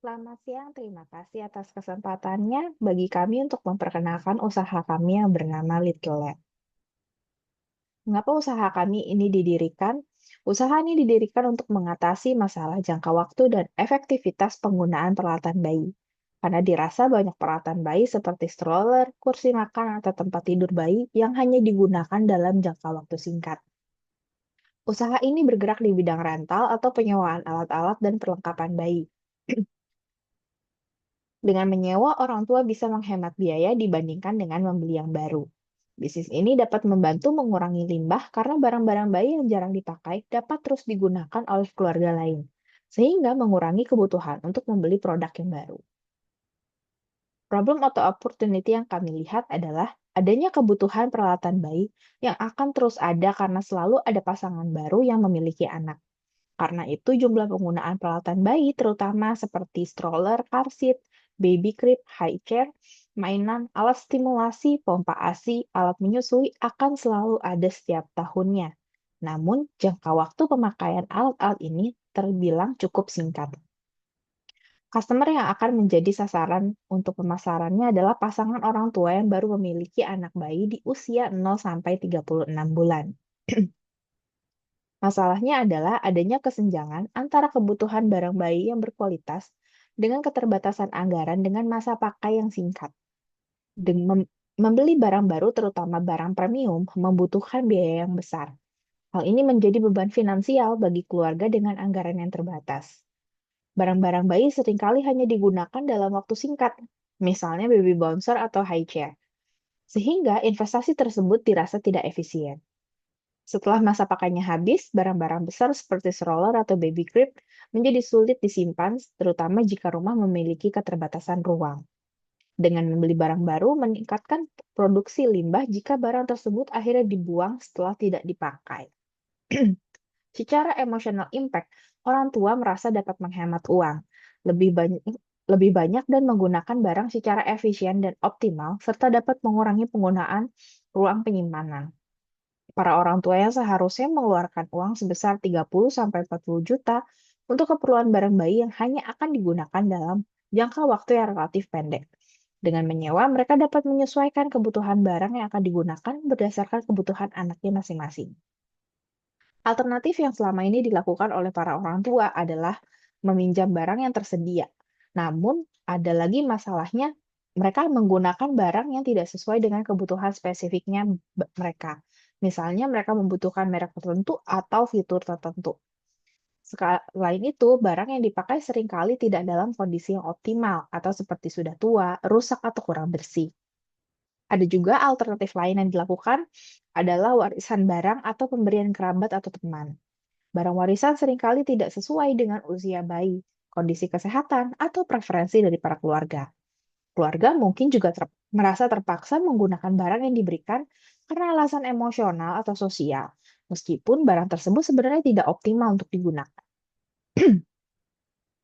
Selamat siang, terima kasih atas kesempatannya bagi kami untuk memperkenalkan usaha kami yang bernama Little Lab. Mengapa usaha kami ini didirikan? Usaha ini didirikan untuk mengatasi masalah jangka waktu dan efektivitas penggunaan peralatan bayi. Karena dirasa banyak peralatan bayi seperti stroller, kursi makan, atau tempat tidur bayi yang hanya digunakan dalam jangka waktu singkat. Usaha ini bergerak di bidang rental atau penyewaan alat-alat dan perlengkapan bayi. Dengan menyewa, orang tua bisa menghemat biaya dibandingkan dengan membeli yang baru. Bisnis ini dapat membantu mengurangi limbah karena barang-barang bayi yang jarang dipakai dapat terus digunakan oleh keluarga lain, sehingga mengurangi kebutuhan untuk membeli produk yang baru. Problem atau opportunity yang kami lihat adalah adanya kebutuhan peralatan bayi yang akan terus ada karena selalu ada pasangan baru yang memiliki anak. Karena itu, jumlah penggunaan peralatan bayi, terutama seperti stroller, car seat, baby crib, high chair, mainan, alat stimulasi, pompa ASI, alat menyusui akan selalu ada setiap tahunnya. Namun, jangka waktu pemakaian alat-alat ini terbilang cukup singkat. Customer yang akan menjadi sasaran untuk pemasarannya adalah pasangan orang tua yang baru memiliki anak bayi di usia 0-36 bulan. Masalahnya adalah adanya kesenjangan antara kebutuhan barang bayi yang berkualitas dengan keterbatasan anggaran dengan masa pakai yang singkat. Membeli barang baru, terutama barang premium, membutuhkan biaya yang besar. Hal ini menjadi beban finansial bagi keluarga dengan anggaran yang terbatas. Barang-barang bayi seringkali hanya digunakan dalam waktu singkat, misalnya baby bouncer atau high chair, sehingga investasi tersebut dirasa tidak efisien. Setelah masa pakainya habis, barang-barang besar seperti stroller atau baby crib menjadi sulit disimpan, terutama jika rumah memiliki keterbatasan ruang. Dengan membeli barang baru, meningkatkan produksi limbah jika barang tersebut akhirnya dibuang setelah tidak dipakai. Secara emotional impact, orang tua merasa dapat menghemat uang, lebih banyak, lebih banyak dan menggunakan barang secara efisien dan optimal, serta dapat mengurangi penggunaan ruang penyimpanan. Para orang tua yang seharusnya mengeluarkan uang sebesar 30-40 juta untuk keperluan barang bayi yang hanya akan digunakan dalam jangka waktu yang relatif pendek. Dengan menyewa, mereka dapat menyesuaikan kebutuhan barang yang akan digunakan berdasarkan kebutuhan anaknya masing-masing. Alternatif yang selama ini dilakukan oleh para orang tua adalah meminjam barang yang tersedia. Namun, ada lagi masalahnya, mereka menggunakan barang yang tidak sesuai dengan kebutuhan spesifiknya mereka. Misalnya, mereka membutuhkan merek tertentu atau fitur tertentu. Selain itu, barang yang dipakai seringkali tidak dalam kondisi yang optimal atau seperti sudah tua, rusak, atau kurang bersih. Ada juga alternatif lain yang dilakukan adalah warisan barang atau pemberian kerabat atau teman. Barang warisan seringkali tidak sesuai dengan usia bayi, kondisi kesehatan, atau preferensi dari para keluarga. Keluarga mungkin juga merasa terpaksa menggunakan barang yang diberikan karena alasan emosional atau sosial, meskipun barang tersebut sebenarnya tidak optimal untuk digunakan.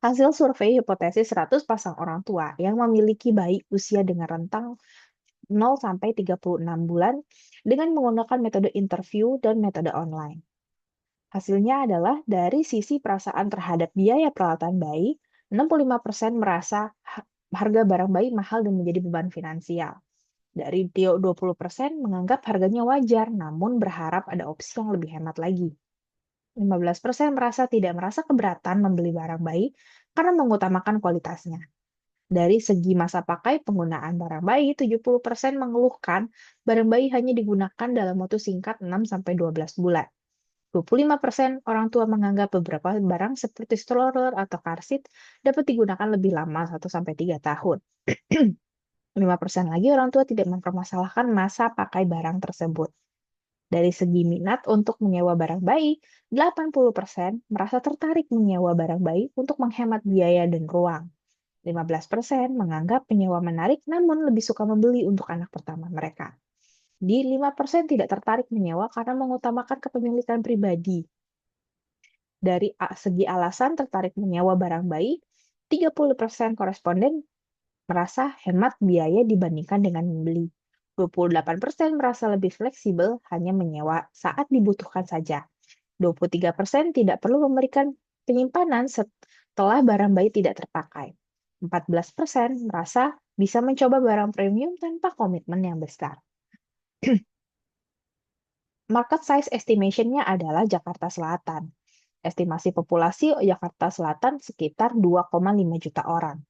Hasil survei hipotesis 100 pasang orang tua yang memiliki bayi usia dengan rentang 0-36 bulan dengan menggunakan metode interview dan metode online. Hasilnya adalah dari sisi perasaan terhadap biaya peralatan bayi, 65% merasa harga barang bayi mahal dan menjadi beban finansial. Dari 20% menganggap harganya wajar, namun berharap ada opsi yang lebih hemat lagi. 15% merasa keberatan membeli barang bayi karena mengutamakan kualitasnya. Dari segi masa pakai penggunaan barang bayi, 70% mengeluhkan barang bayi hanya digunakan dalam waktu singkat 6-12 bulan. 25% orang tua menganggap beberapa barang seperti stroller atau car seat dapat digunakan lebih lama 1-3 tahun. 5% lagi orang tua tidak mempermasalahkan masa pakai barang tersebut. Dari segi minat untuk menyewa barang bayi, 80% merasa tertarik menyewa barang bayi untuk menghemat biaya dan ruang. 15% menganggap penyewa menarik namun lebih suka membeli untuk anak pertama mereka. Di 5% tidak tertarik menyewa karena mengutamakan kepemilikan pribadi. Dari segi alasan tertarik menyewa barang bayi, 30% koresponden merasa hemat biaya dibandingkan dengan membeli. 28% merasa lebih fleksibel hanya menyewa saat dibutuhkan saja. 23% tidak perlu memberikan penyimpanan setelah barang bayi tidak terpakai. 14% merasa bisa mencoba barang premium tanpa komitmen yang besar. Market size estimation-nya adalah Jakarta Selatan. Estimasi populasi Jakarta Selatan sekitar 2,5 juta orang.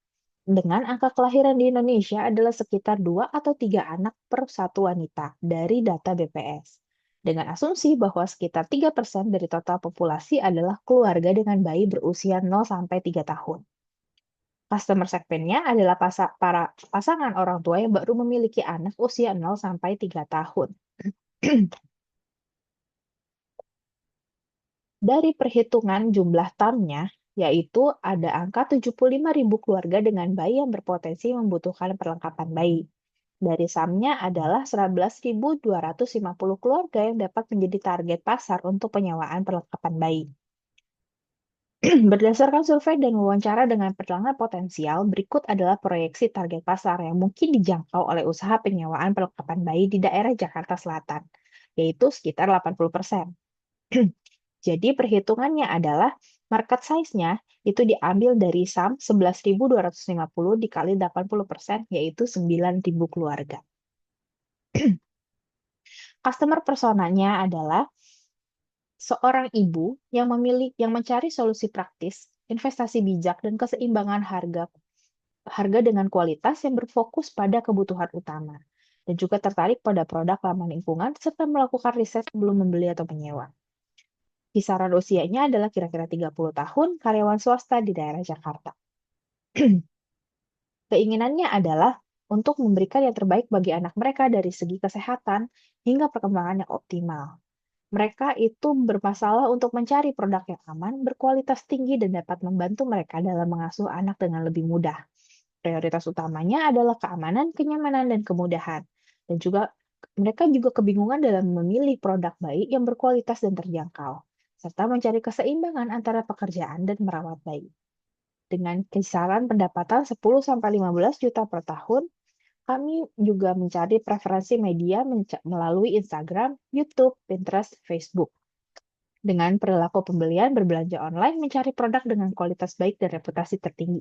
Dengan angka kelahiran di Indonesia adalah sekitar 2 atau 3 anak per satu wanita dari data BPS. Dengan asumsi bahwa sekitar 3% dari total populasi adalah keluarga dengan bayi berusia 0 sampai 3 tahun. Customer segment-nya adalah para pasangan orang tua yang baru memiliki anak usia 0 sampai 3 tahun. Dari perhitungan jumlah TAM-nya, yaitu ada angka 75.000 keluarga dengan bayi yang berpotensi membutuhkan perlengkapan bayi. Dari SAM-nya adalah 11.250 keluarga yang dapat menjadi target pasar untuk penyewaan perlengkapan bayi. Berdasarkan survei dan wawancara dengan pelanggan potensial, berikut adalah proyeksi target pasar yang mungkin dijangkau oleh usaha penyewaan perlengkapan bayi di daerah Jakarta Selatan, yaitu sekitar 80%. Jadi perhitungannya adalah market size-nya itu diambil dari SAM 11.250 dikali 80%, yaitu 9.000 keluarga. Customer personanya adalah seorang ibu yang mencari solusi praktis, investasi bijak, dan keseimbangan harga dengan kualitas yang berfokus pada kebutuhan utama, dan juga tertarik pada produk ramah lingkungan serta melakukan riset sebelum membeli atau menyewa. Kisaran usianya adalah kira-kira 30 tahun, karyawan swasta di daerah Jakarta. Keinginannya adalah untuk memberikan yang terbaik bagi anak mereka dari segi kesehatan hingga perkembangan yang optimal. Mereka itu bermasalah untuk mencari produk yang aman, berkualitas tinggi, dan dapat membantu mereka dalam mengasuh anak dengan lebih mudah. Prioritas utamanya adalah keamanan, kenyamanan, dan kemudahan. Dan juga mereka juga kebingungan dalam memilih produk bayi yang berkualitas dan terjangkau, serta mencari keseimbangan antara pekerjaan dan merawat bayi. Dengan kisaran pendapatan 10-15 juta per tahun, kami juga mencari preferensi media melalui Instagram, YouTube, Pinterest, Facebook. Dengan perilaku pembelian berbelanja online mencari produk dengan kualitas baik dan reputasi tertinggi.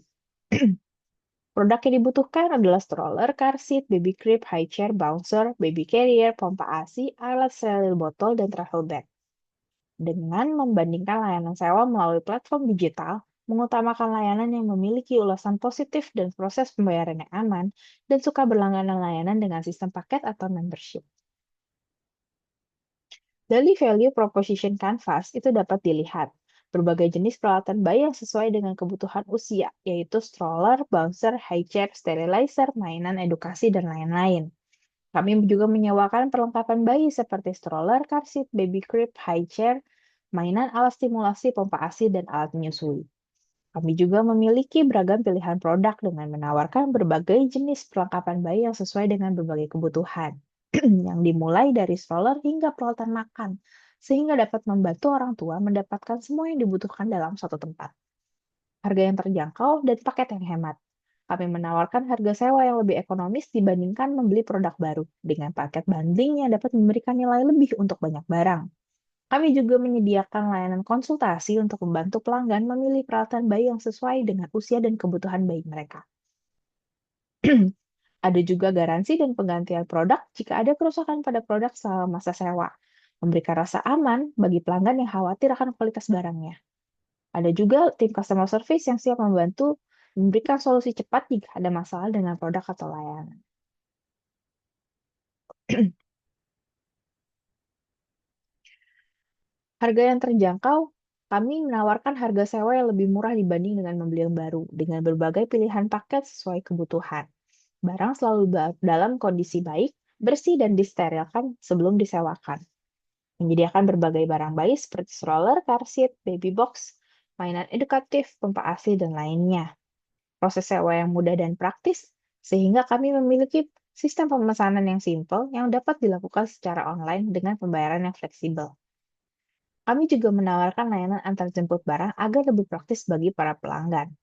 Produk yang dibutuhkan adalah stroller, car seat, baby crib, high chair, bouncer, baby carrier, pompa ASI, alat steril botol, dan travel bag. Dengan membandingkan layanan sewa melalui platform digital, mengutamakan layanan yang memiliki ulasan positif dan proses pembayaran yang aman, dan suka berlangganan layanan dengan sistem paket atau membership. Dari value proposition Canvas itu dapat dilihat berbagai jenis peralatan bayi yang sesuai dengan kebutuhan usia, yaitu stroller, bouncer, high chair, sterilizer, mainan edukasi, dan lain-lain. Kami juga menyewakan perlengkapan bayi seperti stroller, car seat, baby crib, high chair, mainan alat stimulasi, pompa ASI, dan alat menyusui. Kami juga memiliki beragam pilihan produk dengan menawarkan berbagai jenis perlengkapan bayi yang sesuai dengan berbagai kebutuhan, yang dimulai dari stroller hingga peralatan makan, sehingga dapat membantu orang tua mendapatkan semua yang dibutuhkan dalam satu tempat. Harga yang terjangkau dan paket yang hemat. Kami menawarkan harga sewa yang lebih ekonomis dibandingkan membeli produk baru, dengan paket bundling yang dapat memberikan nilai lebih untuk banyak barang. Kami juga menyediakan layanan konsultasi untuk membantu pelanggan memilih peralatan bayi yang sesuai dengan usia dan kebutuhan bayi mereka. Ada juga garansi dan penggantian produk jika ada kerusakan pada produk selama masa sewa, memberikan rasa aman bagi pelanggan yang khawatir akan kualitas barangnya. Ada juga tim customer service yang siap membantu memberikan solusi cepat jika ada masalah dengan produk atau layanan. Harga yang terjangkau, kami menawarkan harga sewa yang lebih murah dibanding dengan membeli yang baru, dengan berbagai pilihan paket sesuai kebutuhan. Barang selalu dalam kondisi baik, bersih, dan disterilkan sebelum disewakan. Menyediakan berbagai barang bayi seperti stroller, car seat, baby box, mainan edukatif, pompa ASI, dan lainnya. Proses sewa yang mudah dan praktis, sehingga kami memiliki sistem pemesanan yang simpel yang dapat dilakukan secara online dengan pembayaran yang fleksibel. Kami juga menawarkan layanan antar jemput barang agar lebih praktis bagi para pelanggan.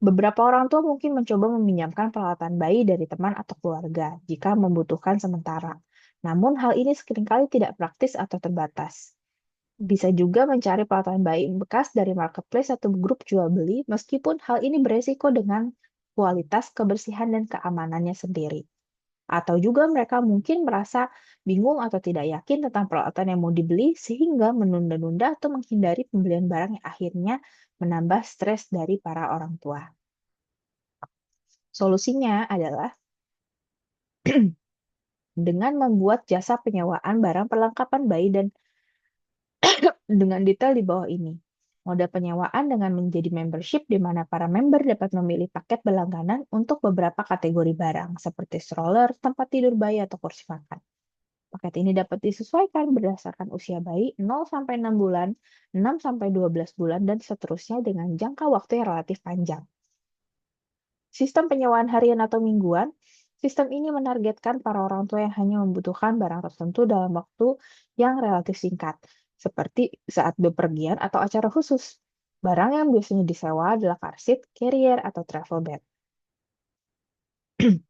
Beberapa orang tua mungkin mencoba meminjamkan peralatan bayi dari teman atau keluarga jika membutuhkan sementara. Namun hal ini seringkali tidak praktis atau terbatas. Bisa juga mencari pelatihan bayi bekas dari marketplace atau grup jual beli, meskipun hal ini beresiko dengan kualitas, kebersihan, dan keamanannya sendiri. Atau juga mereka mungkin merasa bingung atau tidak yakin tentang peralatan yang mau dibeli, sehingga menunda-nunda atau menghindari pembelian barang yang akhirnya menambah stres dari para orang tua. Solusinya adalah dengan membuat jasa penyewaan barang perlengkapan bayi dan dengan detail di bawah ini. Mode penyewaan dengan menjadi membership di mana para member dapat memilih paket berlangganan untuk beberapa kategori barang, seperti stroller, tempat tidur bayi, atau kursi makan. Paket ini dapat disesuaikan berdasarkan usia bayi 0-6 bulan, 6-12 bulan, dan seterusnya dengan jangka waktu yang relatif panjang. Sistem penyewaan harian atau mingguan, sistem ini menargetkan para orang tua yang hanya membutuhkan barang tertentu dalam waktu yang relatif singkat, seperti saat bepergian atau acara khusus. Barang yang biasanya disewa adalah car seat, carrier, atau travel bag.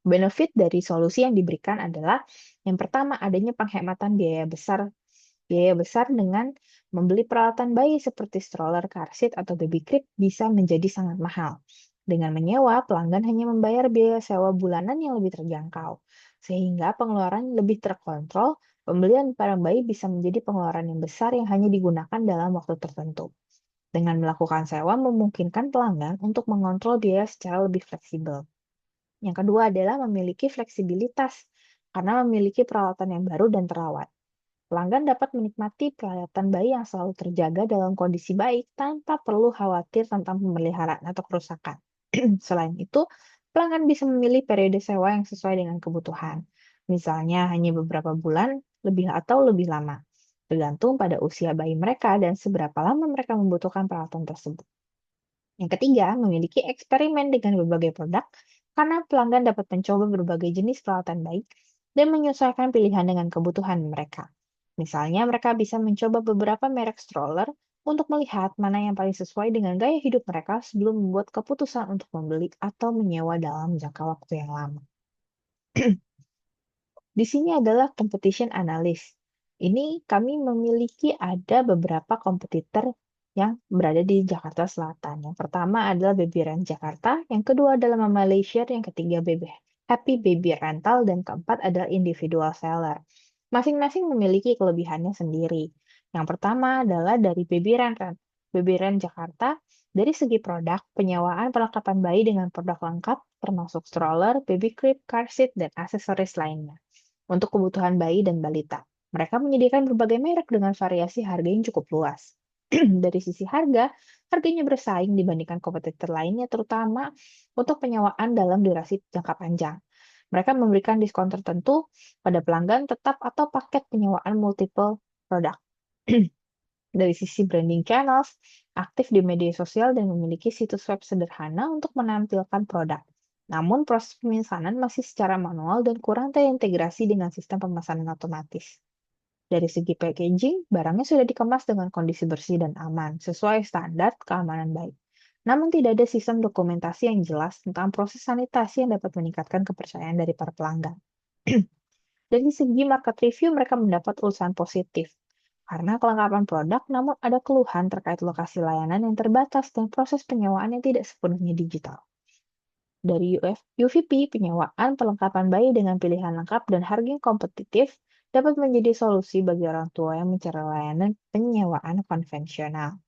Benefit dari solusi yang diberikan adalah yang pertama, adanya penghematan biaya besar dengan membeli peralatan bayi seperti stroller, car seat, atau baby crib bisa menjadi sangat mahal. Dengan menyewa, pelanggan hanya membayar biaya sewa bulanan yang lebih terjangkau, sehingga pengeluaran lebih terkontrol. Pembelian barang bayi bisa menjadi pengeluaran yang besar yang hanya digunakan dalam waktu tertentu. Dengan melakukan sewa, memungkinkan pelanggan untuk mengontrol biaya secara lebih fleksibel. Yang kedua adalah memiliki fleksibilitas, karena memiliki peralatan yang baru dan terawat. Pelanggan dapat menikmati perawatan bayi yang selalu terjaga dalam kondisi baik tanpa perlu khawatir tentang pemeliharaan atau kerusakan. Selain itu, pelanggan bisa memilih periode sewa yang sesuai dengan kebutuhan. Misalnya hanya beberapa bulan, lebih atau lebih lama, tergantung pada usia bayi mereka dan seberapa lama mereka membutuhkan peralatan tersebut. Yang ketiga, memiliki eksperimen dengan berbagai produk, karena pelanggan dapat mencoba berbagai jenis peralatan bayi dan menyesuaikan pilihan dengan kebutuhan mereka. Misalnya, mereka bisa mencoba beberapa merek stroller untuk melihat mana yang paling sesuai dengan gaya hidup mereka sebelum membuat keputusan untuk membeli atau menyewa dalam jangka waktu yang lama. Di sini adalah competition analysis. Ini kami memiliki ada beberapa kompetitor yang berada di Jakarta Selatan. Yang pertama adalah Baby Rent Jakarta, yang kedua adalah Mama Leisure, yang ketiga Happy Baby Rental, dan keempat adalah Individual Seller. Masing-masing memiliki kelebihannya sendiri. Yang pertama adalah dari Baby Rent. Baby Rent Jakarta, dari segi produk, penyewaan perlengkapan bayi dengan produk lengkap, termasuk stroller, baby crib, car seat, dan aksesoris lainnya untuk kebutuhan bayi dan balita. Mereka menyediakan berbagai merek dengan variasi harga yang cukup luas. Dari sisi harga, harganya bersaing dibandingkan kompetitor lainnya, terutama untuk penyewaan dalam durasi jangka panjang. Mereka memberikan diskon tertentu pada pelanggan tetap atau paket penyewaan multiple produk. Dari sisi branding channels, aktif di media sosial dan memiliki situs web sederhana untuk menampilkan produk. Namun, proses pemesanan masih secara manual dan kurang terintegrasi dengan sistem pemesanan otomatis. Dari segi packaging, barangnya sudah dikemas dengan kondisi bersih dan aman, sesuai standar keamanan baik. Namun, tidak ada sistem dokumentasi yang jelas tentang proses sanitasi yang dapat meningkatkan kepercayaan dari para pelanggan. Dari segi market review, mereka mendapat ulasan positif karena kelengkapan produk, namun ada keluhan terkait lokasi layanan yang terbatas dan proses penyewaan yang tidak sepenuhnya digital. Dari UVP, penyewaan perlengkapan bayi dengan pilihan lengkap dan harga yang kompetitif dapat menjadi solusi bagi orang tua yang mencari layanan penyewaan konvensional.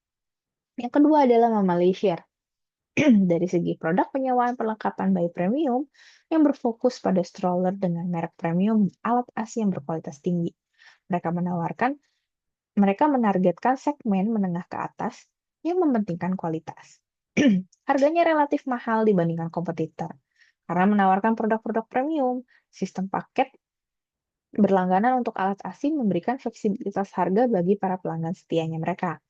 Yang kedua adalah Mama Leisure. Dari segi produk penyewaan perlengkapan bayi premium yang berfokus pada stroller dengan merek premium alat ASI yang berkualitas tinggi. Mereka menargetkan segmen menengah ke atas yang mementingkan kualitas. Harganya relatif mahal dibandingkan kompetitor karena menawarkan produk-produk premium. Sistem paket berlangganan untuk alat asing memberikan fleksibilitas harga bagi para pelanggan setianya mereka.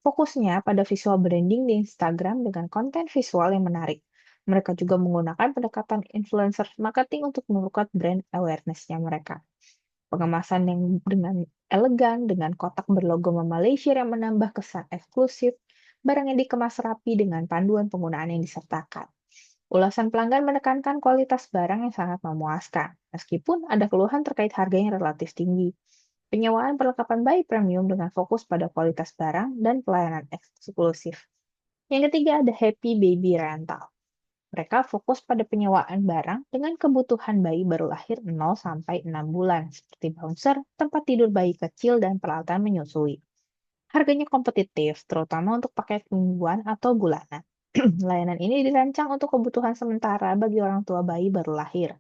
Fokusnya pada visual branding di Instagram dengan konten visual yang menarik. Mereka juga menggunakan pendekatan influencer marketing untuk memperkuat brand awareness-nya mereka. Pengemasan yang dengan elegan, dengan kotak berlogo Malaysia yang menambah kesan eksklusif, barang yang dikemas rapi dengan panduan penggunaan yang disertakan. Ulasan pelanggan menekankan kualitas barang yang sangat memuaskan, meskipun ada keluhan terkait harga yang relatif tinggi. Penyewaan perlengkapan bayi premium dengan fokus pada kualitas barang dan pelayanan eksklusif. Yang ketiga ada Happy Baby Rental. Mereka fokus pada penyewaan barang dengan kebutuhan bayi baru lahir 0 sampai 6 bulan, seperti bouncer, tempat tidur bayi kecil, dan peralatan menyusui. Harganya kompetitif, terutama untuk paket mingguan atau bulanan. Layanan ini dirancang untuk kebutuhan sementara bagi orang tua bayi baru lahir.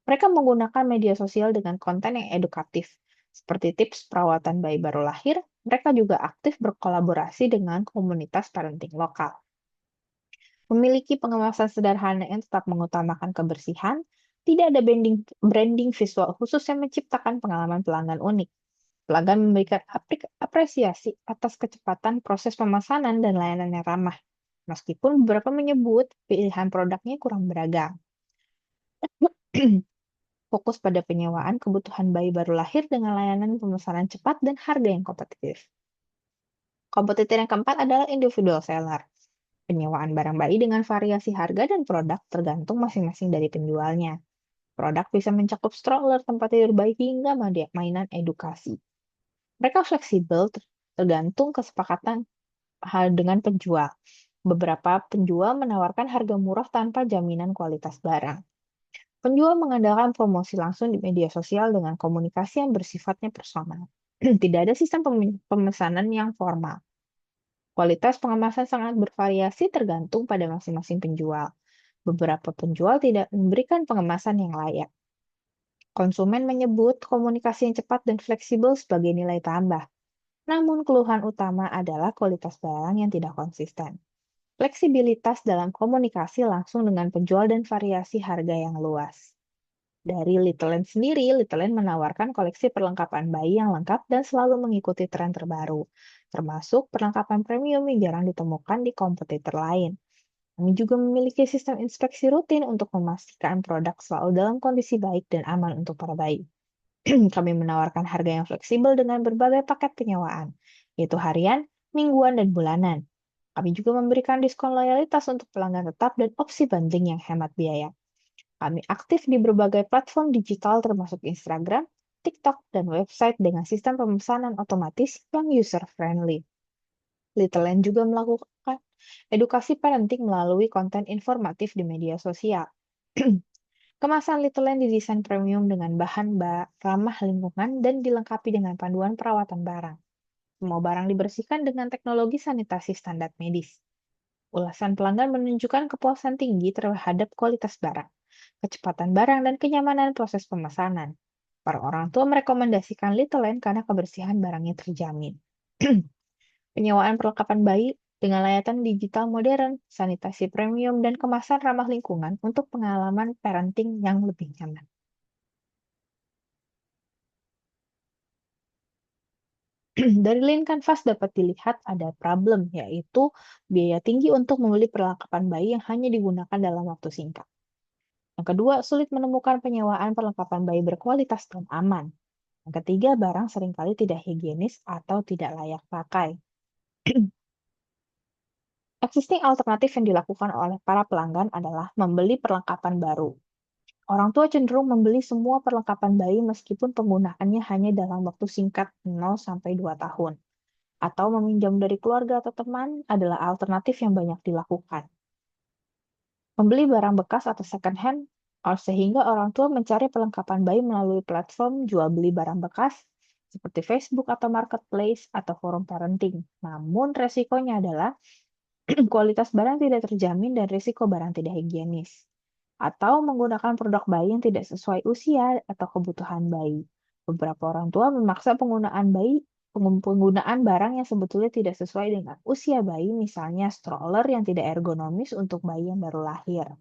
Mereka menggunakan media sosial dengan konten yang edukatif, seperti tips perawatan bayi baru lahir. Mereka juga aktif berkolaborasi dengan komunitas parenting lokal. Memiliki pengemasan sederhana yang tetap mengutamakan kebersihan, tidak ada branding visual khusus yang menciptakan pengalaman pelanggan unik. Pelanggan memberikan apresiasi atas kecepatan proses pemesanan dan layanan yang ramah, meskipun beberapa menyebut pilihan produknya kurang beragam. Fokus pada penyewaan kebutuhan bayi baru lahir dengan layanan pemesanan cepat dan harga yang kompetitif. Kompetitor yang keempat adalah individual seller. Penyewaan barang bayi dengan variasi harga dan produk tergantung masing-masing dari penjualnya. Produk bisa mencakup stroller, tempat tidur bayi, hingga mainan edukasi. Mereka fleksibel tergantung kesepakatan dengan penjual. Beberapa penjual menawarkan harga murah tanpa jaminan kualitas barang. Penjual mengandalkan promosi langsung di media sosial dengan komunikasi yang bersifatnya personal. Tidak ada sistem pemesanan yang formal. Kualitas pengemasan sangat bervariasi tergantung pada masing-masing penjual. Beberapa penjual tidak memberikan pengemasan yang layak. Konsumen menyebut komunikasi yang cepat dan fleksibel sebagai nilai tambah. Namun keluhan utama adalah kualitas barang yang tidak konsisten. Fleksibilitas dalam komunikasi langsung dengan penjual dan variasi harga yang luas. Dari Little Land sendiri, Little Land menawarkan koleksi perlengkapan bayi yang lengkap dan selalu mengikuti tren terbaru, termasuk perlengkapan premium yang jarang ditemukan di kompetitor lain. Kami juga memiliki sistem inspeksi rutin untuk memastikan produk selalu dalam kondisi baik dan aman untuk para bayi. Kami menawarkan harga yang fleksibel dengan berbagai paket penyewaan, yaitu harian, mingguan, dan bulanan. Kami juga memberikan diskon loyalitas untuk pelanggan tetap dan opsi bundling yang hemat biaya. Kami aktif di berbagai platform digital termasuk Instagram, TikTok, dan website dengan sistem pemesanan otomatis yang user-friendly. Little Land juga melakukan edukasi parenting melalui konten informatif di media sosial. Kemasan Little Land didesain premium dengan bahan ramah lingkungan dan dilengkapi dengan panduan perawatan barang. Semua barang dibersihkan dengan teknologi sanitasi standar medis. Ulasan pelanggan menunjukkan kepuasan tinggi terhadap kualitas barang, kecepatan barang, dan kenyamanan proses pemesanan. Para orang tua merekomendasikan Little Land karena kebersihan barangnya terjamin. Penyewaan perlengkapan bayi dengan layanan digital modern, sanitasi premium, dan kemasan ramah lingkungan untuk pengalaman parenting yang lebih nyaman. Dari Lean Canvas dapat dilihat ada problem, yaitu biaya tinggi untuk membeli perlengkapan bayi yang hanya digunakan dalam waktu singkat. Yang kedua, sulit menemukan penyewaan perlengkapan bayi berkualitas dan aman. Yang ketiga, barang seringkali tidak higienis atau tidak layak pakai. Existing alternatif yang dilakukan oleh para pelanggan adalah membeli perlengkapan baru. Orang tua cenderung membeli semua perlengkapan bayi meskipun penggunaannya hanya dalam waktu singkat 0-2 tahun. Atau meminjam dari keluarga atau teman adalah alternatif yang banyak dilakukan. Membeli barang bekas atau second hand, sehingga orang tua mencari perlengkapan bayi melalui platform jual beli barang bekas seperti Facebook atau Marketplace atau forum parenting. Namun resikonya adalah kualitas barang tidak terjamin dan risiko barang tidak higienis. Atau menggunakan produk bayi yang tidak sesuai usia atau kebutuhan bayi. Beberapa orang tua memaksa penggunaan barang yang sebetulnya tidak sesuai dengan usia bayi, misalnya stroller yang tidak ergonomis untuk bayi yang baru lahir.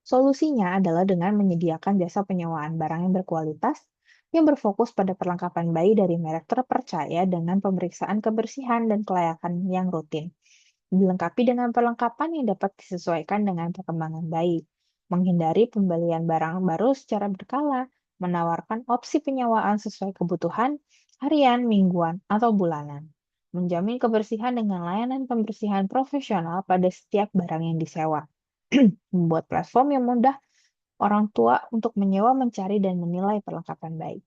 Solusinya adalah dengan menyediakan jasa penyewaan barang yang berkualitas yang berfokus pada perlengkapan bayi dari merek terpercaya dengan pemeriksaan kebersihan dan kelayakan yang rutin. Dilengkapi dengan perlengkapan yang dapat disesuaikan dengan perkembangan bayi, menghindari pembelian barang baru secara berkala, menawarkan opsi penyewaan sesuai kebutuhan, harian, mingguan, atau bulanan, menjamin kebersihan dengan layanan pembersihan profesional pada setiap barang yang disewa, membuat platform yang mudah orang tua untuk menyewa, mencari, dan menilai perlengkapan bayi.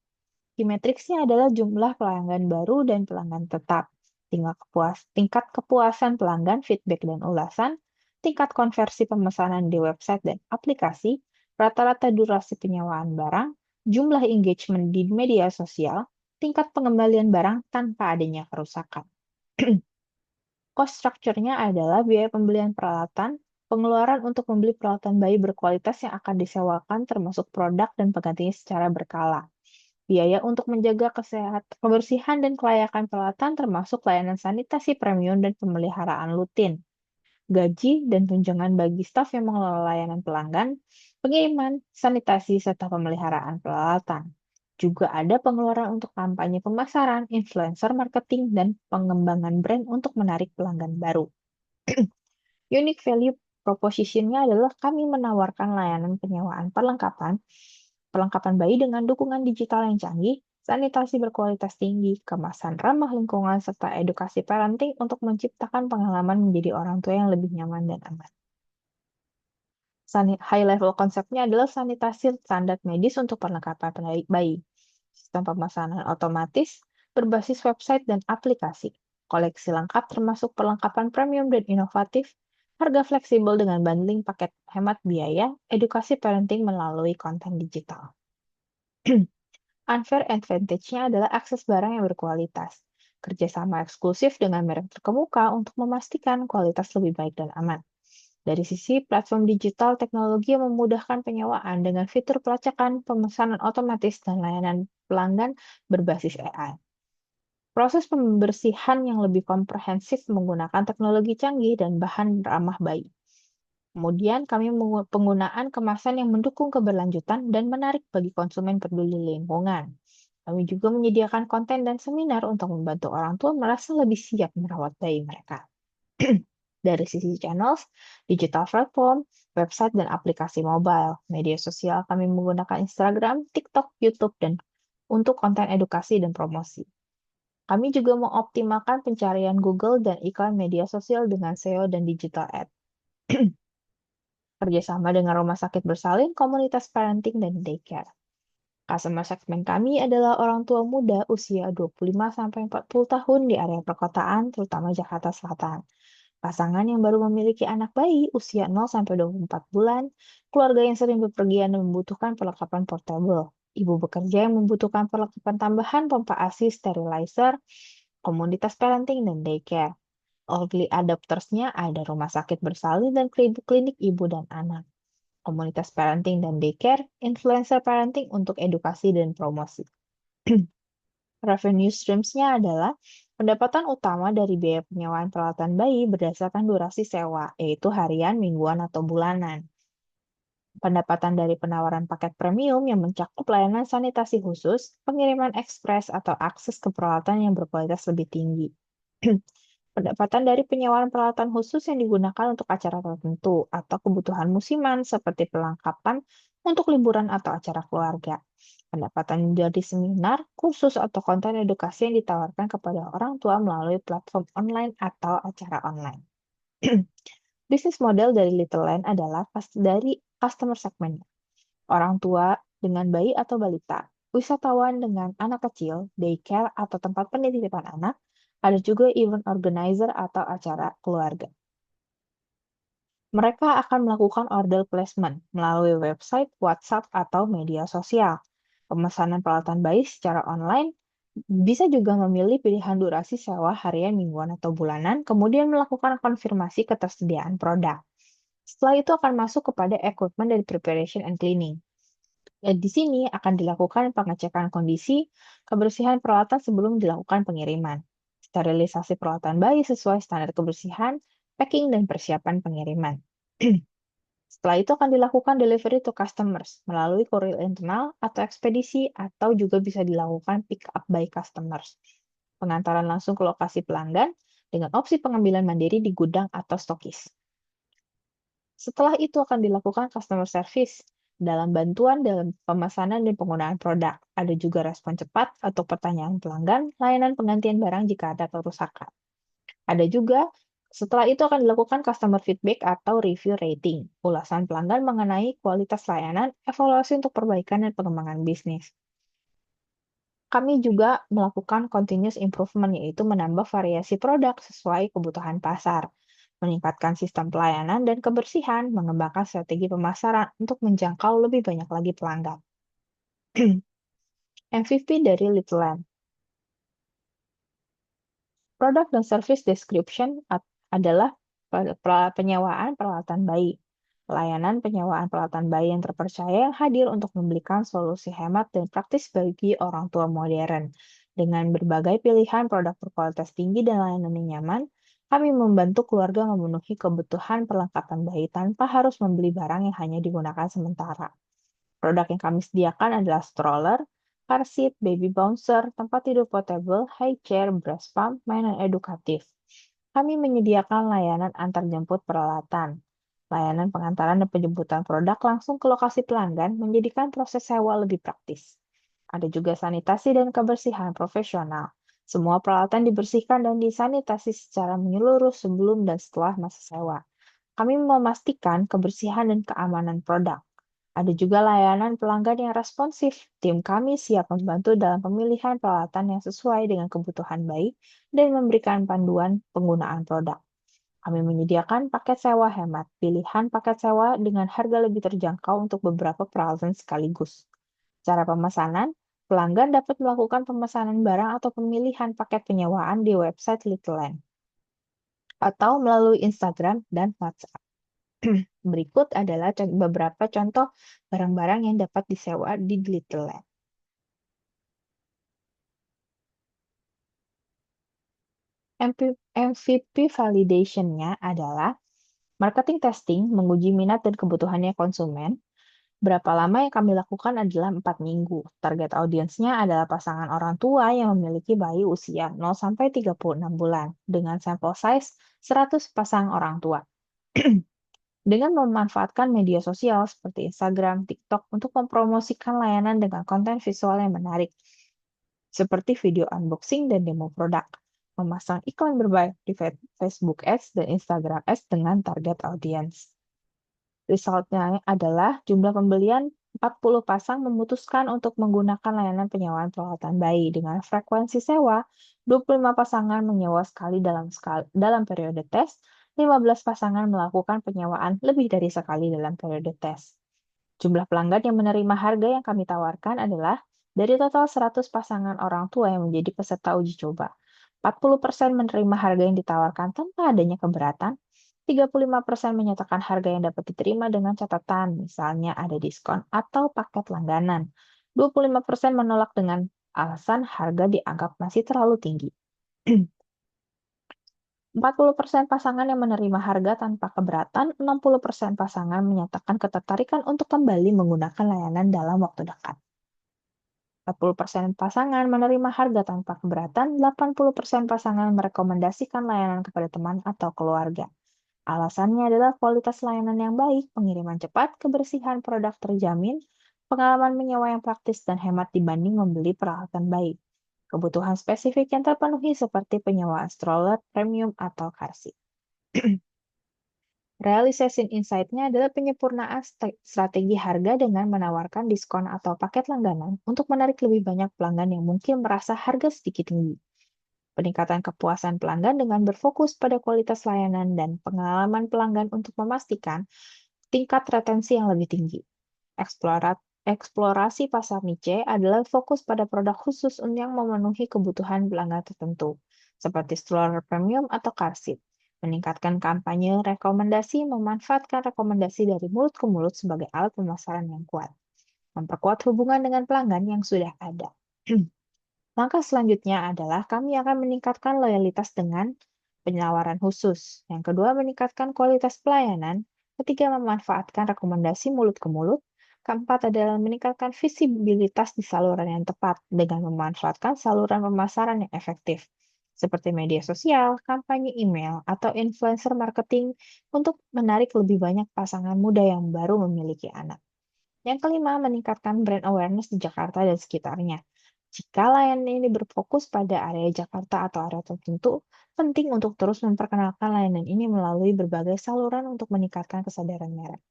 Key metrics-nya adalah jumlah pelanggan baru dan pelanggan tetap, tingkat kepuasan pelanggan, feedback dan ulasan, tingkat konversi pemesanan di website dan aplikasi, rata-rata durasi penyewaan barang, jumlah engagement di media sosial, tingkat pengembalian barang tanpa adanya kerusakan. Cost structure-nya adalah biaya pembelian peralatan, pengeluaran untuk membeli peralatan bayi berkualitas yang akan disewakan termasuk produk dan penggantinya secara berkala. Biaya untuk menjaga kebersihan dan kelayakan peralatan termasuk layanan sanitasi premium dan pemeliharaan rutin. Gaji dan tunjangan bagi staf yang mengelola layanan pelanggan, pengiriman, sanitasi, serta pemeliharaan peralatan. Juga ada pengeluaran untuk kampanye pemasaran, influencer marketing, dan pengembangan brand untuk menarik pelanggan baru. Unique value proposition-nya adalah kami menawarkan layanan penyewaan perlengkapan bayi dengan dukungan digital yang canggih, sanitasi berkualitas tinggi, kemasan ramah lingkungan, serta edukasi parenting untuk menciptakan pengalaman menjadi orang tua yang lebih nyaman dan aman. High level konsepnya adalah sanitasi standar medis untuk perlengkapan bayi, sistem pemesanan otomatis, berbasis website dan aplikasi, koleksi lengkap termasuk perlengkapan premium dan inovatif, harga fleksibel dengan bundling paket hemat biaya, edukasi parenting melalui konten digital. Unfair advantage-nya adalah akses barang yang berkualitas, kerjasama eksklusif dengan merek terkemuka untuk memastikan kualitas lebih baik dan aman. Dari sisi platform digital, teknologi yang memudahkan penyewaan dengan fitur pelacakan, pemesanan otomatis, dan layanan pelanggan berbasis AI. Proses pembersihan yang lebih komprehensif menggunakan teknologi canggih dan bahan ramah bayi. Kemudian kami penggunaan kemasan yang mendukung keberlanjutan dan menarik bagi konsumen peduli lingkungan. Kami juga menyediakan konten dan seminar untuk membantu orang tua merasa lebih siap merawat bayi mereka. Dari sisi channels, digital platform, website, dan aplikasi mobile, media sosial kami menggunakan Instagram, TikTok, YouTube, dan untuk konten edukasi dan promosi. Kami juga mengoptimalkan pencarian Google dan iklan media sosial dengan SEO dan digital ad. Kerjasama dengan rumah sakit bersalin, komunitas parenting, dan daycare. Customer segmen kami adalah orang tua muda usia 25-40 tahun di area perkotaan, terutama Jakarta Selatan. Pasangan yang baru memiliki anak bayi usia 0-24 bulan, keluarga yang sering bepergian dan membutuhkan perlengkapan portable, ibu bekerja yang membutuhkan perlengkapan tambahan pompa ASI, sterilizer, komunitas parenting, dan daycare. Early adopters-nya ada rumah sakit bersalin dan klinik ibu dan anak. Komunitas parenting dan daycare, influencer parenting untuk edukasi dan promosi. Revenue streams-nya adalah pendapatan utama dari biaya penyewaan peralatan bayi berdasarkan durasi sewa, yaitu harian, mingguan, atau bulanan. Pendapatan dari penawaran paket premium yang mencakup layanan sanitasi khusus, pengiriman ekspres, atau akses ke peralatan yang berkualitas lebih tinggi. Pendapatan dari penyewaan peralatan khusus yang digunakan untuk acara tertentu atau kebutuhan musiman seperti perlengkapan untuk liburan atau acara keluarga. Pendapatan dari seminar, kursus, atau konten edukasi yang ditawarkan kepada orang tua melalui platform online atau acara online. Bisnis model dari Little Land adalah dari customer segment. Orang tua dengan bayi atau balita, wisatawan dengan anak kecil, daycare atau tempat penitipan anak, ada juga event organizer atau acara keluarga. Mereka akan melakukan order placement melalui website, WhatsApp, atau media sosial. Pemesanan peralatan bayi secara online bisa juga memilih pilihan durasi sewa harian, mingguan, atau bulanan, kemudian melakukan konfirmasi ketersediaan produk. Setelah itu akan masuk kepada equipment dan preparation and cleaning. Di sini akan dilakukan pengecekan kondisi, kebersihan peralatan sebelum dilakukan pengiriman, sterilisasi peralatan bayi sesuai standar kebersihan, packing, dan persiapan pengiriman. Setelah itu akan dilakukan delivery to customers melalui kurir internal atau ekspedisi, atau juga bisa dilakukan pick up by customers. Pengantaran langsung ke lokasi pelanggan dengan opsi pengambilan mandiri di gudang atau stokis. Setelah itu akan dilakukan customer service dalam bantuan dalam pemesanan dan penggunaan produk. Ada juga respon cepat atau pertanyaan pelanggan, layanan penggantian barang jika ada kerusakan. Ada juga setelah itu akan dilakukan customer feedback atau review rating, ulasan pelanggan mengenai kualitas layanan, evaluasi untuk perbaikan dan pengembangan bisnis. Kami juga melakukan continuous improvement, yaitu menambah variasi produk sesuai kebutuhan pasar, meningkatkan sistem pelayanan dan kebersihan, mengembangkan strategi pemasaran untuk menjangkau lebih banyak lagi pelanggan. MVP dari Little Lamb. Product dan service description adalah penyewaan peralatan bayi. Layanan penyewaan peralatan bayi yang terpercaya yang hadir untuk memberikan solusi hemat dan praktis bagi orang tua modern. Dengan berbagai pilihan produk berkualitas tinggi dan layanan yang nyaman, kami membantu keluarga memenuhi kebutuhan perlengkapan bayi tanpa harus membeli barang yang hanya digunakan sementara. Produk yang kami sediakan adalah stroller, car seat, baby bouncer, tempat tidur portable, high chair, breast pump, mainan edukatif. Kami menyediakan layanan antar jemput peralatan. Layanan pengantaran dan penjemputan produk langsung ke lokasi pelanggan menjadikan proses sewa lebih praktis. Ada juga sanitasi dan kebersihan profesional. Semua peralatan dibersihkan dan disanitasi secara menyeluruh sebelum dan setelah masa sewa. Kami memastikan kebersihan dan keamanan produk. Ada juga layanan pelanggan yang responsif. Tim kami siap membantu dalam pemilihan peralatan yang sesuai dengan kebutuhan bayi dan memberikan panduan penggunaan produk. Kami menyediakan paket sewa hemat, pilihan paket sewa dengan harga lebih terjangkau untuk beberapa peralatan sekaligus. Cara pemesanan, pelanggan dapat melakukan pemesanan barang atau pemilihan paket penyewaan di website Little Land atau melalui Instagram dan WhatsApp. Berikut adalah beberapa contoh barang-barang yang dapat disewa di Little Land. MVP validation-nya adalah marketing testing, menguji minat dan kebutuhannya konsumen. Berapa lama yang kami lakukan adalah 4 minggu. Target audiensnya adalah pasangan orang tua yang memiliki bayi usia 0-36 bulan dengan sampel size 100 pasang orang tua. Dengan memanfaatkan media sosial seperti Instagram, TikTok untuk mempromosikan layanan dengan konten visual yang menarik, seperti video unboxing dan demo produk, memasang iklan berbayar di Facebook Ads dan Instagram Ads dengan target audience. Resultnya adalah jumlah pembelian 40 pasang memutuskan untuk menggunakan layanan penyewaan peralatan bayi dengan frekuensi sewa 25 pasangan menyewa sekali dalam periode tes, 15 pasangan melakukan penyewaan lebih dari sekali dalam periode tes. Jumlah pelanggan yang menerima harga yang kami tawarkan adalah dari total 100 pasangan orang tua yang menjadi peserta uji coba. 40% menerima harga yang ditawarkan tanpa adanya keberatan, 35% menyatakan harga yang dapat diterima dengan catatan, misalnya ada diskon atau paket langganan. 25% menolak dengan alasan harga dianggap masih terlalu tinggi. 40% pasangan yang menerima harga tanpa keberatan, 60% pasangan menyatakan ketertarikan untuk kembali menggunakan layanan dalam waktu dekat. 40% pasangan menerima harga tanpa keberatan, 80% pasangan merekomendasikan layanan kepada teman atau keluarga. Alasannya adalah kualitas layanan yang baik, pengiriman cepat, kebersihan produk terjamin, pengalaman menyewa yang praktis, dan hemat dibanding membeli peralatan baik. Kebutuhan spesifik yang terpenuhi seperti penyewaan stroller, premium, atau car seat. Realization insight-nya adalah penyempurnaan strategi harga dengan menawarkan diskon atau paket langganan untuk menarik lebih banyak pelanggan yang mungkin merasa harga sedikit tinggi. Peningkatan kepuasan pelanggan dengan berfokus pada kualitas layanan dan pengalaman pelanggan untuk memastikan tingkat retensi yang lebih tinggi. Eksplorasi pasar niche adalah fokus pada produk khusus yang memenuhi kebutuhan pelanggan tertentu, seperti stroller premium atau car seat. Meningkatkan kampanye rekomendasi, memanfaatkan rekomendasi dari mulut ke mulut sebagai alat pemasaran yang kuat. Memperkuat hubungan dengan pelanggan yang sudah ada. Langkah selanjutnya adalah kami akan meningkatkan loyalitas dengan penawaran khusus. Yang kedua, meningkatkan kualitas pelayanan. Ketiga, memanfaatkan rekomendasi mulut ke mulut. Keempat adalah meningkatkan visibilitas di saluran yang tepat dengan memanfaatkan saluran pemasaran yang efektif, seperti media sosial, kampanye email, atau influencer marketing untuk menarik lebih banyak pasangan muda yang baru memiliki anak. Yang kelima, meningkatkan brand awareness di Jakarta dan sekitarnya. Jika layanan ini berfokus pada area Jakarta atau area tertentu, penting untuk terus memperkenalkan layanan ini melalui berbagai saluran untuk meningkatkan kesadaran merek.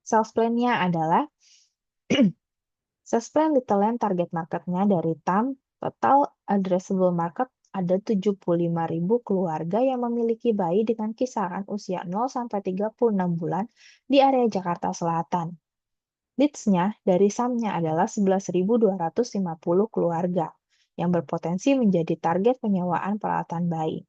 Sales plan-nya adalah Sales plan Little Land target marketnya dari TAM, Total Addressable Market, ada 75.000 keluarga yang memiliki bayi dengan kisaran usia 0 sampai 36 bulan di area Jakarta Selatan. Leads-nya dari SAM-nya adalah 11.250 keluarga yang berpotensi menjadi target penyewaan peralatan bayi.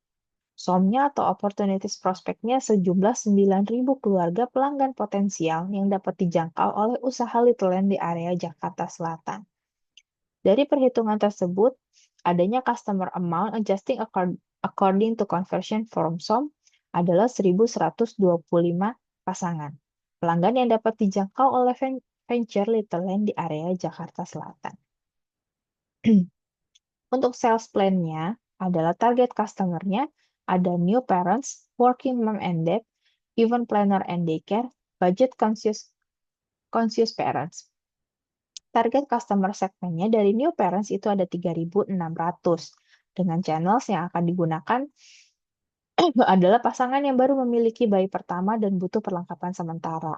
SOM-nya atau Opportunities Prospect-nya sejumlah 9.000 keluarga pelanggan potensial yang dapat dijangkau oleh usaha Little Land di area Jakarta Selatan. Dari perhitungan tersebut, adanya customer amount adjusting according to conversion from SOM adalah 1.125 pasangan pelanggan yang dapat dijangkau oleh venture Little Land di area Jakarta Selatan. Untuk sales plan-nya adalah target customer-nya ada new parents, working mom and dad, event planner and daycare, budget conscious parents. Target customer segmennya dari new parents itu ada 3.600 dengan channels yang akan digunakan adalah pasangan yang baru memiliki bayi pertama dan butuh perlengkapan sementara.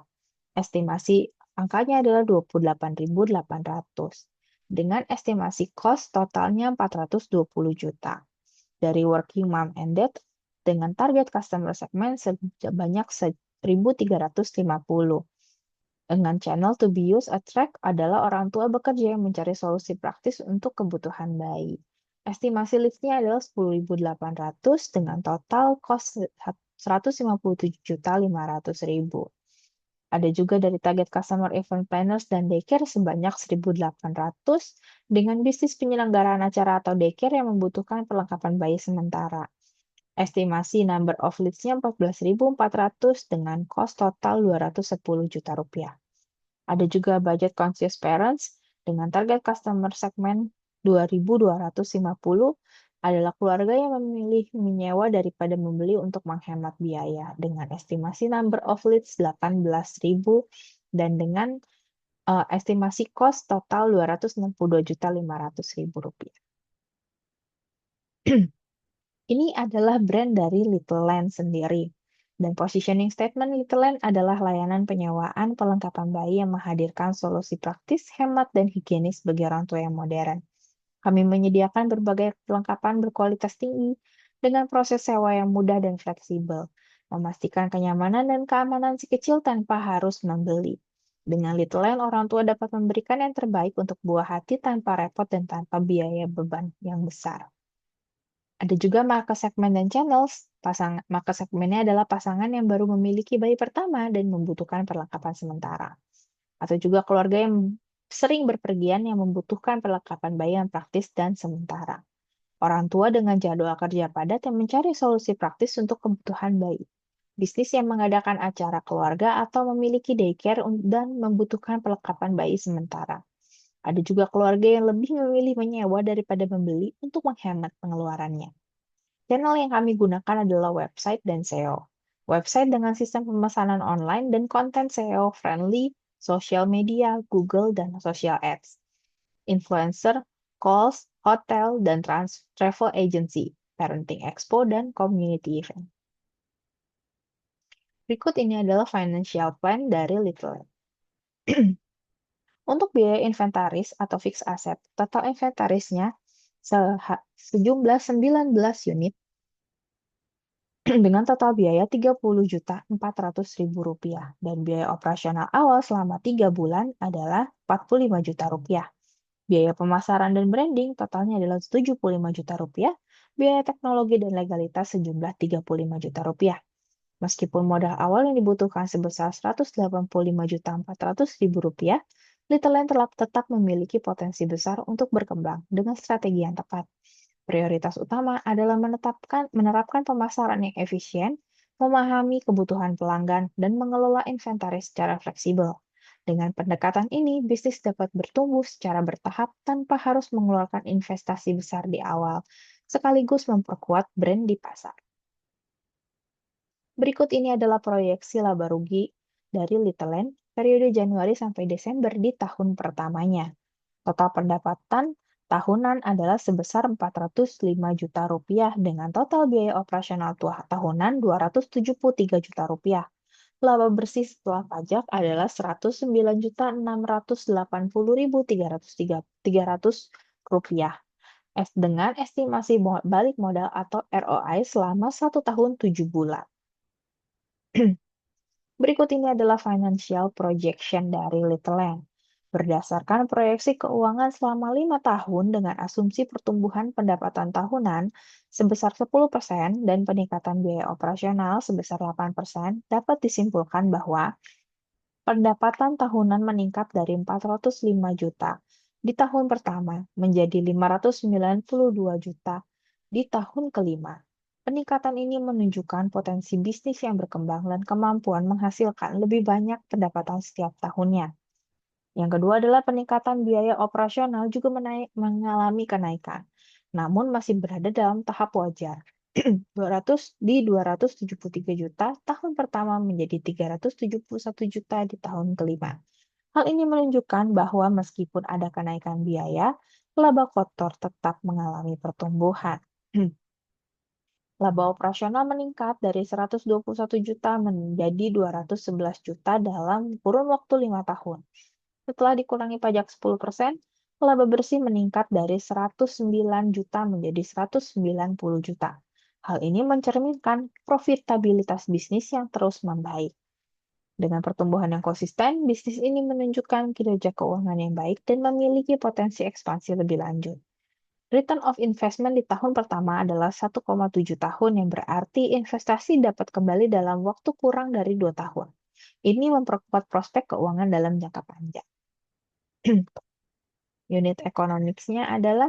Estimasi angkanya adalah 28.800 dengan estimasi cost totalnya 420 juta. Dari working mom and dad dengan target customer segment sebanyak 1.350. Dengan channel to be used attract adalah orang tua bekerja yang mencari solusi praktis untuk kebutuhan bayi. Estimasi leads-nya adalah 10.800 dengan total cost 157.500.000. Ada juga dari target customer event planners dan daycare sebanyak 1.800 dengan bisnis penyelenggaraan acara atau daycare yang membutuhkan perlengkapan bayi sementara. Estimasi number of leads-nya 14.400 dengan cost total 210 juta rupiah. Ada juga budget conscious parents dengan target customer segment 2.250 adalah keluarga yang memilih menyewa daripada membeli untuk menghemat biaya dengan estimasi number of leads 18.000 dan dengan estimasi cost total 262.500.000 rupiah. Ini adalah brand dari Little Land sendiri. Dan positioning statement Little Land adalah layanan penyewaan perlengkapan bayi yang menghadirkan solusi praktis, hemat, dan higienis bagi orang tua yang modern. Kami menyediakan berbagai perlengkapan berkualitas tinggi dengan proses sewa yang mudah dan fleksibel, memastikan kenyamanan dan keamanan si kecil tanpa harus membeli. Dengan Little Land, orang tua dapat memberikan yang terbaik untuk buah hati tanpa repot dan tanpa biaya beban yang besar. Ada juga market segment dan channels. Market segmennya adalah pasangan yang baru memiliki bayi pertama dan membutuhkan perlengkapan sementara. Atau juga keluarga yang sering berpergian yang membutuhkan perlengkapan bayi yang praktis dan sementara. Orang tua dengan jadwal kerja padat yang mencari solusi praktis untuk kebutuhan bayi. Bisnis yang mengadakan acara keluarga atau memiliki daycare dan membutuhkan perlengkapan bayi sementara. Ada juga keluarga yang lebih memilih menyewa daripada membeli untuk menghemat pengeluarannya. Channel yang kami gunakan adalah website dan SEO. Website dengan sistem pemesanan online dan konten SEO friendly, social media, Google, dan social ads. Influencer, calls, hotel, dan travel agency, parenting expo, dan community event. Berikut ini adalah financial plan dari Little Land. Untuk biaya inventaris atau fixed asset, total inventarisnya sejumlah 19 unit dengan total biaya Rp30.400.000 dan biaya operasional awal selama 3 bulan adalah Rp45 juta. Biaya pemasaran dan branding totalnya adalah Rp75 juta, biaya teknologi dan legalitas sejumlah Rp35 juta. Meskipun modal awal yang dibutuhkan sebesar Rp185.400.000, Little Land tetap memiliki potensi besar untuk berkembang dengan strategi yang tepat. Prioritas utama adalah menerapkan pemasaran yang efisien, memahami kebutuhan pelanggan, dan mengelola inventaris secara fleksibel. Dengan pendekatan ini, bisnis dapat bertumbuh secara bertahap tanpa harus mengeluarkan investasi besar di awal, sekaligus memperkuat brand di pasar. Berikut ini adalah proyeksi laba rugi dari Little Land periode Januari sampai Desember di tahun pertamanya. Total pendapatan tahunan adalah sebesar Rp405 juta dengan total biaya operasional tahunan Rp273 juta. Laba bersih setelah pajak adalah Rp109.680.300 dengan estimasi balik modal atau ROI selama 1 tahun 7 bulan. Berikut ini adalah financial projection dari Little Land. Berdasarkan proyeksi keuangan selama 5 tahun dengan asumsi pertumbuhan pendapatan tahunan sebesar 10% dan peningkatan biaya operasional sebesar 8%, dapat disimpulkan bahwa pendapatan tahunan meningkat dari 405 juta di tahun pertama menjadi 592 juta di tahun kelima. Peningkatan ini menunjukkan potensi bisnis yang berkembang dan kemampuan menghasilkan lebih banyak pendapatan setiap tahunnya. Yang kedua adalah peningkatan biaya operasional juga mengalami kenaikan, namun masih berada dalam tahap wajar. 273 juta tahun pertama menjadi 371 juta di tahun kelima. Hal ini menunjukkan bahwa meskipun ada kenaikan biaya, laba kotor tetap mengalami pertumbuhan. Laba operasional meningkat dari 121 juta menjadi 211 juta dalam kurun waktu 5 tahun. Setelah dikurangi pajak 10%, laba bersih meningkat dari 109 juta menjadi 190 juta. Hal ini mencerminkan profitabilitas bisnis yang terus membaik. Dengan pertumbuhan yang konsisten, bisnis ini menunjukkan kinerja keuangan yang baik dan memiliki potensi ekspansi lebih lanjut. Return of investment di tahun pertama adalah 1,7 tahun yang berarti investasi dapat kembali dalam waktu kurang dari 2 tahun. Ini memperkuat prospek keuangan dalam jangka panjang. Unit economics-nya adalah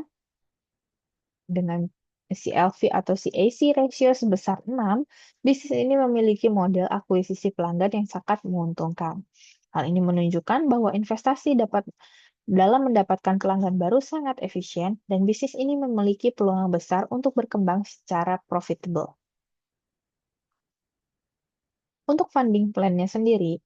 dengan CLV atau CAC ratio sebesar 6, bisnis ini memiliki model akuisisi pelanggan yang sangat menguntungkan. Hal ini menunjukkan bahwa investasi dalam mendapatkan pelanggan baru sangat efisien dan bisnis ini memiliki peluang besar untuk berkembang secara profitable. Untuk funding plan-nya sendiri,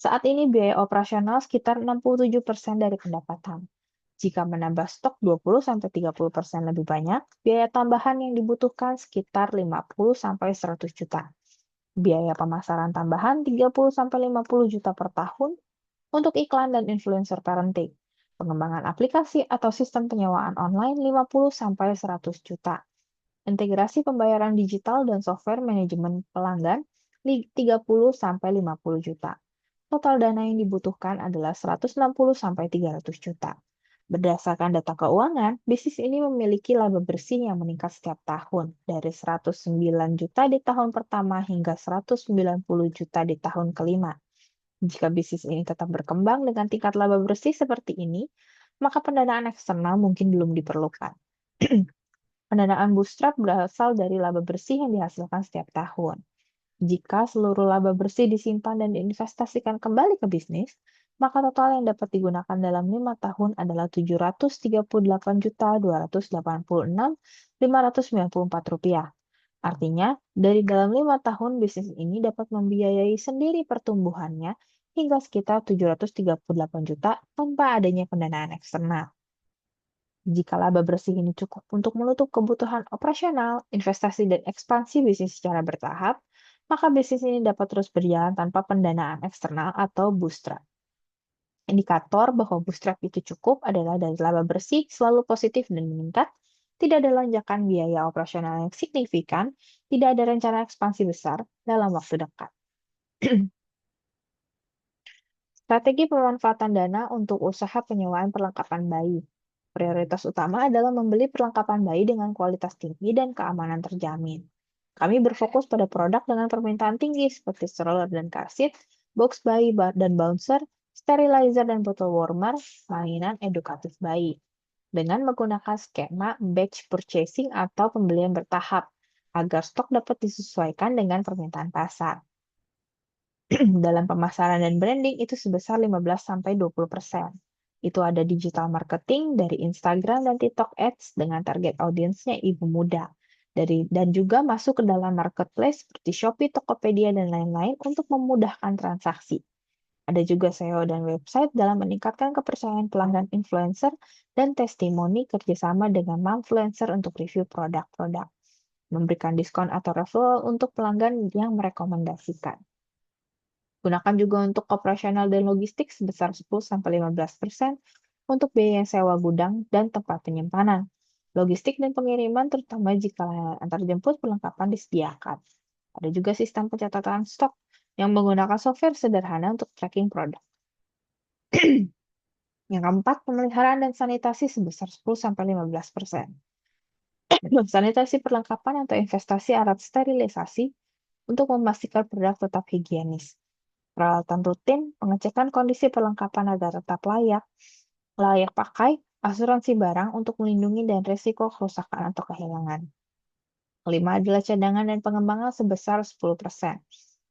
saat ini biaya operasional sekitar 67% dari pendapatan. Jika menambah stok 20-30% lebih banyak, biaya tambahan yang dibutuhkan sekitar 50-100 juta. Biaya pemasaran tambahan 30-50 juta per tahun untuk iklan dan influencer parenting. Pengembangan aplikasi atau sistem penyewaan online 50-100 juta. Integrasi pembayaran digital dan software manajemen pelanggan 30-50 juta. Total dana yang dibutuhkan adalah 160-300 juta. Berdasarkan data keuangan, bisnis ini memiliki laba bersih yang meningkat setiap tahun, dari 109 juta di tahun pertama hingga 190 juta di tahun kelima. Jika bisnis ini tetap berkembang dengan tingkat laba bersih seperti ini, maka pendanaan eksternal mungkin belum diperlukan. Pendanaan bootstrap berasal dari laba bersih yang dihasilkan setiap tahun. Jika seluruh laba bersih disimpan dan diinvestasikan kembali ke bisnis, maka total yang dapat digunakan dalam 5 tahun adalah Rp738.286.594. Artinya, dari dalam 5 tahun bisnis ini dapat membiayai sendiri pertumbuhannya hingga sekitar 738 juta tanpa adanya pendanaan eksternal. Jika laba bersih ini cukup untuk menutup kebutuhan operasional, investasi, dan ekspansi bisnis secara bertahap, maka bisnis ini dapat terus berjalan tanpa pendanaan eksternal atau bootstrap. Indikator bahwa bootstrap itu cukup adalah dari laba bersih selalu positif dan meningkat, tidak ada lonjakan biaya operasional yang signifikan, tidak ada rencana ekspansi besar dalam waktu dekat. Strategi pemanfaatan dana untuk usaha penyewaan perlengkapan bayi. Prioritas utama adalah membeli perlengkapan bayi dengan kualitas tinggi dan keamanan terjamin. Kami berfokus pada produk dengan permintaan tinggi seperti stroller dan car seat, box bayi dan bouncer, sterilizer dan bottle warmer, mainan edukatif bayi. Dengan menggunakan skema batch purchasing atau pembelian bertahap, agar stok dapat disesuaikan dengan permintaan pasar. Dalam pemasaran dan branding itu sebesar 15-20%. Itu ada digital marketing dari Instagram dan TikTok Ads dengan target audiensnya ibu muda. Dan juga masuk ke dalam marketplace seperti Shopee, Tokopedia, dan lain-lain untuk memudahkan transaksi. Ada juga SEO dan website dalam meningkatkan kepercayaan pelanggan influencer dan testimoni kerjasama dengan momfluencer untuk review produk-produk. memberikan diskon atau referral untuk pelanggan yang merekomendasikan. Gunakan juga untuk operasional dan logistik sebesar 10-15% untuk biaya sewa gudang dan tempat penyimpanan. Logistik dan pengiriman terutama jika layanan antarjemput perlengkapan disediakan. Ada juga sistem pencatatan stok yang menggunakan software sederhana untuk tracking produk. Yang keempat, pemeliharaan dan sanitasi sebesar 10-15%. Sanitasi perlengkapan atau investasi alat sterilisasi untuk memastikan produk tetap higienis. Peralatan rutin, pengecekan kondisi perlengkapan agar tetap layak pakai, asuransi barang untuk melindungi dan risiko kerusakan atau kehilangan. Kelima adalah cadangan dan pengembangan sebesar 10%.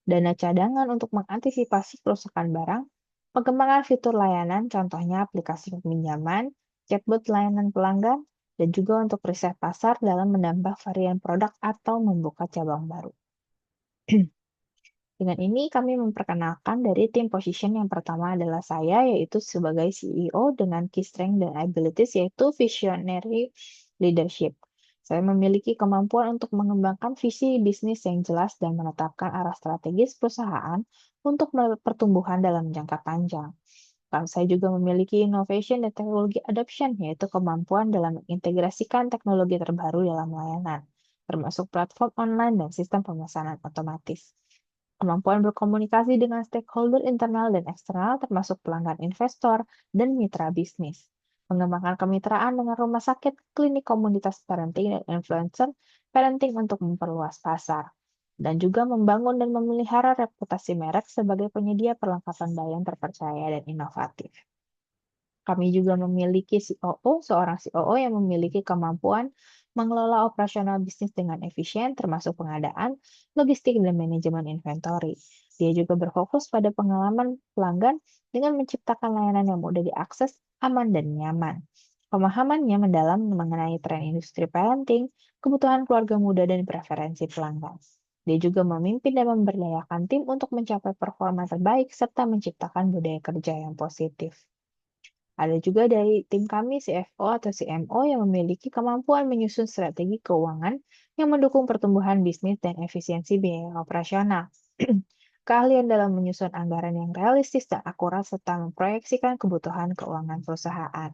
Dana cadangan untuk mengantisipasi kerusakan barang, pengembangan fitur layanan, contohnya aplikasi peminjaman, chatbot layanan pelanggan, dan juga untuk riset pasar dalam menambah varian produk atau membuka cabang baru. Dengan ini kami memperkenalkan dari tim position yang pertama adalah saya, yaitu sebagai CEO dengan key strength dan abilities, yaitu visionary leadership. Saya memiliki kemampuan untuk mengembangkan visi bisnis yang jelas dan menetapkan arah strategis perusahaan untuk pertumbuhan dalam jangka panjang. Saya juga memiliki innovation dan teknologi adoption, yaitu kemampuan dalam mengintegrasikan teknologi terbaru dalam layanan, termasuk platform online dan sistem pemesanan otomatis. Kemampuan berkomunikasi dengan stakeholder internal dan eksternal termasuk pelanggan investor dan mitra bisnis. Mengembangkan kemitraan dengan rumah sakit, klinik komunitas parenting, dan influencer parenting untuk memperluas pasar. Dan juga membangun dan memelihara reputasi merek sebagai penyedia perlengkapan bayi yang terpercaya dan inovatif. Kami juga memiliki seorang COO yang memiliki kemampuan mengelola operasional bisnis dengan efisien, termasuk pengadaan, logistik, dan manajemen inventory. Dia juga berfokus pada pengalaman pelanggan dengan menciptakan layanan yang mudah diakses, aman, dan nyaman. Pemahamannya mendalam mengenai tren industri parenting, kebutuhan keluarga muda, dan preferensi pelanggan. Dia juga memimpin dan memberdayakan tim untuk mencapai performa terbaik serta menciptakan budaya kerja yang positif. Ada juga dari tim kami CFO atau CMO yang memiliki kemampuan menyusun strategi keuangan yang mendukung pertumbuhan bisnis dan efisiensi biaya operasional. Keahlian dalam menyusun anggaran yang realistis dan akurat serta memproyeksikan kebutuhan keuangan perusahaan.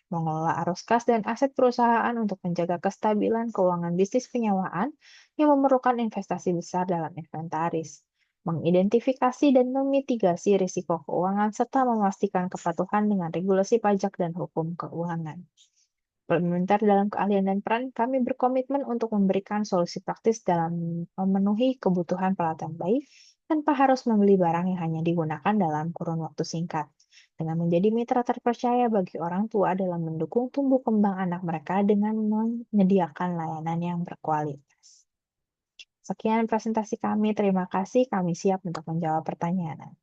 Mengelola arus kas dan aset perusahaan untuk menjaga kestabilan keuangan bisnis penyewaan yang memerlukan investasi besar dalam inventaris. Mengidentifikasi dan memitigasi risiko keuangan serta memastikan kepatuhan dengan regulasi pajak dan hukum keuangan. Komplementer dalam keahlian dan peran, kami berkomitmen untuk memberikan solusi praktis dalam memenuhi kebutuhan peralatan bayi tanpa harus membeli barang yang hanya digunakan dalam kurun waktu singkat. Dengan menjadi mitra terpercaya bagi orang tua dalam mendukung tumbuh kembang anak mereka dengan menyediakan layanan yang berkualitas. Sekian presentasi kami. Terima kasih. Kami siap untuk menjawab pertanyaan.